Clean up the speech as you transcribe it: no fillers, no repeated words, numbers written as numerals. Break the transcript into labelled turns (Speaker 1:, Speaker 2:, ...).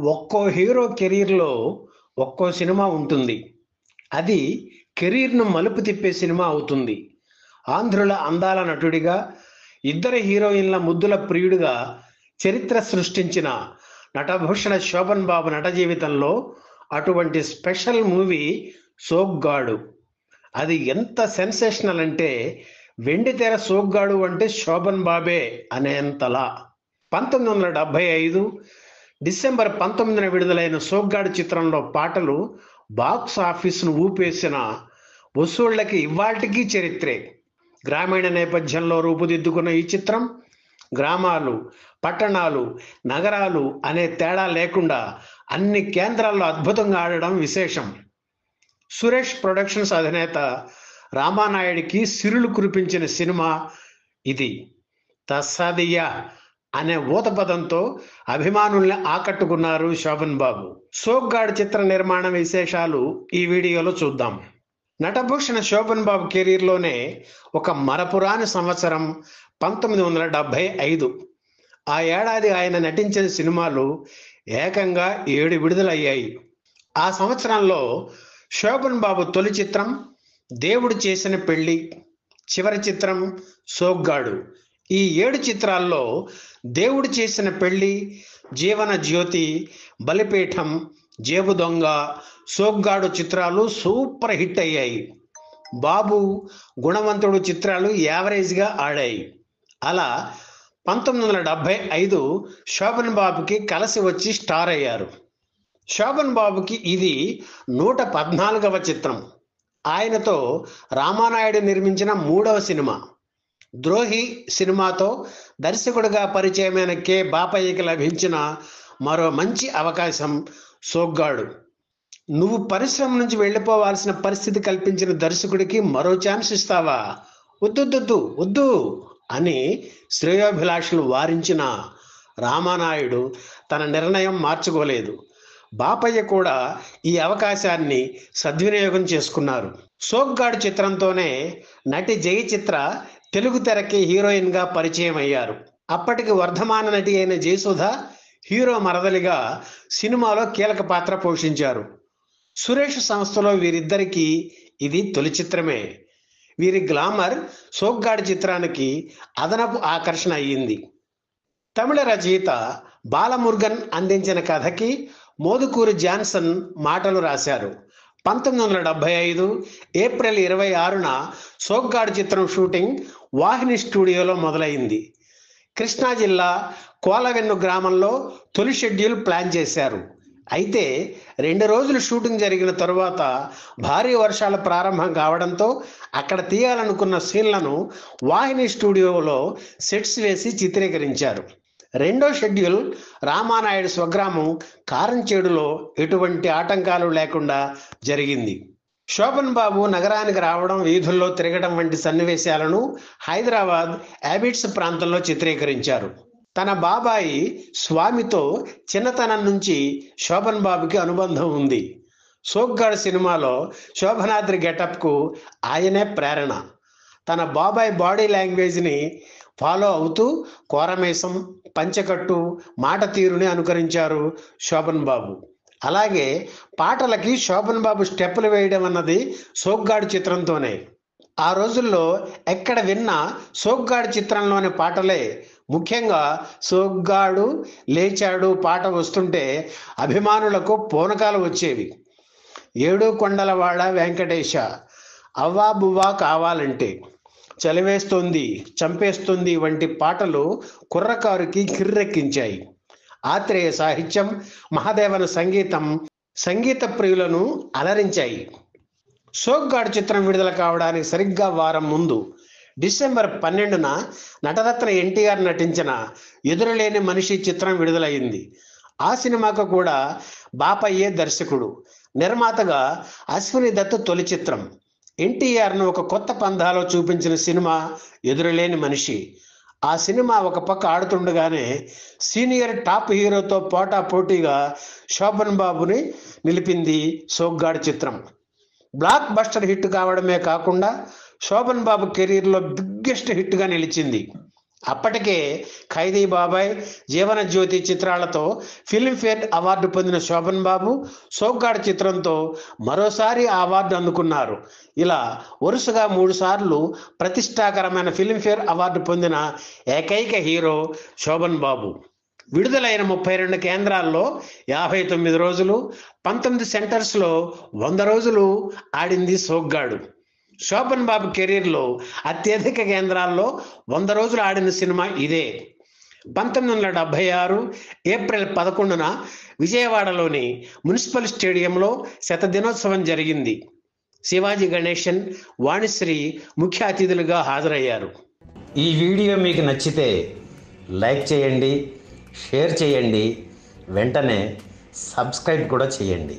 Speaker 1: ఒక్కో హీరో కెరీర్‌లో ఒక్కో సినిమా ఉంటుంది. అది కెరీర్‌ను మలుపు తిప్పే సినిమా అవుతుంది. ఆంధ్రుల అందాల నటుడిగా, ఇద్దరు హీరోయిన్‌ల ముద్దుల ప్రియుడిగా చరిత్ర సృష్టించిన నటభూషణ శోభన్ బాబు నట జీవితంలో అటువంటి స్పెషల్ మూవీ 'సోగ్గాడు'. అది ఎంత సెన్సేషనల్ అంటే వెండితెర 'సోగ్గాడు' అంటే శోభన్ బాబే అనేంతలా. 1975 డిసెంబర్ 19న విడుదలైన 'సోగ్గాడు' చిత్రంలో పాటలు బాక్స్ ఆఫీసును ఊపేసిన వసూళ్లకి ఇవాల్టికీ చరిత్రే. గ్రామీణ నేపథ్యంలో రూపుదిద్దుకున్న ఈ చిత్రం గ్రామాలు, పట్టణాలు, నగరాలు అనే తేడా లేకుండా అన్ని కేంద్రాల్లో అద్భుతంగా ఆడడం విశేషం. సురేష్ ప్రొడక్షన్స్ అధినేత రామానాయుడికి సిరులు కురిపించిన సినిమా ఇది. తస్సదియ్య అనే ఊతపదంతో అభిమానుల్ని ఆకట్టుకున్నారు శోభన్ బాబు. 'సోగ్గాడు' చిత్ర నిర్మాణ విశేషాలు ఈ వీడియోలో చూద్దాం. నటభూషణ శోభన్ బాబు కెరీర్లోనే ఒక మరపురాని సంవత్సరం 1975. ఆ ఏడాది ఆయన నటించిన సినిమాలు ఏకంగా 7 విడుదలయ్యాయి. ఆ సంవత్సరంలో శోభన్ బాబు తొలి చిత్రం 'దేవుడు చేసిన పెళ్లి', చివరి చిత్రం 'సోగ్గాడు'. ఈ 7 చిత్రాల్లో 'దేవుడు చేసిన పెళ్లి', 'జీవన జ్యోతి', 'బలిపీఠం', 'జేబు దొంగ', 'సోగ్గాడు' చిత్రాలు సూపర్ హిట్ అయ్యాయి. బాబు, గుణవంతుడు చిత్రాలు యావరేజ్గా ఆడాయి. అలా 1975 శోభన్ బాబుకి కలసి వచ్చి స్టార్ అయ్యారు. శోభన్ బాబుకి ఇది 114వ చిత్రం. ఆయనతో రామానాయుడు నిర్మించిన 3వ సినిమా. 'ద్రోహి' సినిమాతో దర్శకుడిగా పరిచయమైన కె. బాపయ్యకి లభించిన మరో మంచి అవకాశం 'సోగ్గాడు'. నువ్వు పరిశ్రమ నుంచి వెళ్ళిపోవాల్సిన పరిస్థితి కల్పించిన దర్శకుడికి మరో ఛాన్స్ ఇస్తావా? వద్దు అని శ్రేయోభిలాషులు వారించిన రామానాయుడు తన నిర్ణయం మార్చుకోలేదు. బాపయ్య కూడా ఈ అవకాశాన్ని సద్వినియోగం చేసుకున్నారు. 'సోగ్గాడు' చిత్రంతోనే నటి జయచిత్ర తెలుగు తెరకి హీరోయిన్గా పరిచయం అయ్యారు. అప్పటికి వర్ధమాన నటి అయిన జయసుధ హీరో మరదలిగా సినిమాలో కీలక పాత్ర పోషించారు. సురేష్ సంస్థలో వీరిద్దరికీ ఇది తొలి చిత్రమే. వీరి గ్లామర్ 'సోగ్గాడు' చిత్రానికి అదనపు ఆకర్షణ అయ్యింది. తమిళ రచయిత బాలమురుగన్ అందించిన కథకి మోదుకూరి జాన్సన్ మాటలు రాశారు. 1975 ఏప్రిల్ 26న 'సోగ్గాడు' చిత్రం షూటింగ్ వాహిని స్టూడియోలో మొదలైంది. కృష్ణా జిల్లా కోలవెన్ను గ్రామంలో తొలి షెడ్యూల్ ప్లాన్ చేశారు. అయితే 2 రోజులు షూటింగ్ జరిగిన తరువాత భారీ వర్షాలు ప్రారంభం కావడంతో అక్కడ తీయాలనుకున్న సీన్లను వాహిని స్టూడియోలో సెట్స్ వేసి చిత్రీకరించారు. రెండో షెడ్యూల్ రామానాయుడు స్వగ్రామం కారంచేడులో ఎటువంటి ఆటంకాలు లేకుండా జరిగింది. శోభన్ బాబు నగరానికి రావడం, వీధుల్లో తిరగడం వంటి సన్నివేశాలను హైదరాబాద్ యాబిట్స్ ప్రాంతంలో చిత్రీకరించారు. తన బాబాయి స్వామితో చిన్నతనం నుంచి శోభన్ బాబుకి అనుబంధం ఉంది. 'సోగ్గాడు' సినిమాలో శోభనాద్రి గెటప్కు ఆయనే ప్రేరణ. తన బాబాయ్ బాడీ లాంగ్వేజ్ని ఫాలో అవుతూ కోరమేసం, పంచకట్టు, మాట తీరుని అనుకరించారు శోభన్ బాబు. అలాగే పాటలకి శోభన్ బాబు స్టెప్పులు వేయడం అన్నది 'సోగ్గాడు' చిత్రంతోనే. ఆ రోజుల్లో ఎక్కడ విన్నా 'సోగ్గాడు' చిత్రంలోని పాటలే. ముఖ్యంగా 'సోగ్గాడు లేచాడు' పాట వస్తుంటే అభిమానులకు పూనకాలు వచ్చేవి. 'ఏడు కొండలవాడ వెంకటేశ', 'అవ్వా బువ్వా కావాలంటే', 'చలివేస్తోంది చంపేస్తుంది' వంటి పాటలు కుర్రకారుకి కిర్రెక్కించాయి. ఆత్రేయ సాహిత్యం, మహాదేవన సంగీతం సంగీత ప్రియులను అలరించాయి. 'సోగ్గాడు' చిత్రం విడుదల కావడానికి సరిగ్గా వారం ముందు డిసెంబర్ 12న నటరత్న ఎన్టీఆర్ నటించిన 'ఎదురులేని మనిషి' చిత్రం విడుదలైంది. ఆ సినిమాకు కూడా బాపయ్యే దర్శకుడు. నిర్మాతగా అశ్విని దత్ తొలి చిత్రం. ఎన్టీఆర్ను ఒక కొత్త పంధాలో చూపించిన సినిమా 'ఎదురులేని మనిషి'. ఆ సినిమా ఒక పక్క ఆడుతుండగానే సీనియర్ టాప్ హీరోతో పోటాపోటీగా శోభన్ బాబుని నిలిపింది 'సోగ్గాడు' చిత్రం. బ్లాక్ బస్టర్ హిట్ కావడమే కాకుండా శోభన్ బాబు కెరీర్లో బిగ్గెస్ట్ హిట్గా నిలిచింది. అప్పటికే ఖైదీ బాబాయ్, జీవన జ్యోతి చిత్రాలతో ఫిల్మ్ఫేర్ అవార్డు పొందిన శోభన్ బాబు సోగ్గాడు చిత్రంతో మరోసారి ఆ అవార్డు అందుకున్నారు. ఇలా వరుసగా 3 సార్లు ప్రతిష్టాకరమైన ఫిల్మ్ఫేర్ అవార్డు పొందిన ఏకైక హీరో శోభన్ బాబు. విడుదలైన 32 కేంద్రాల్లో 59 రోజులు, 19 సెంటర్స్లో 100 రోజులు ఆడింది సోగ్గాడు. శోభన్ బాబు కెరీర్లో అత్యధిక కేంద్రాల్లో 100 రోజులు ఆడిన సినిమా ఇదే. 1976 ఏప్రిల్ 11న విజయవాడలోని మున్సిపల్ స్టేడియంలో శతదినోత్సవం జరిగింది. శివాజీ గణేశన్, వాణిశ్రీ ముఖ్య అతిథులుగా హాజరయ్యారు.
Speaker 2: ఈ వీడియో మీకు నచ్చితే లైక్ చేయండి, షేర్ చేయండి, వెంటనే సబ్స్క్రైబ్ కూడా చేయండి.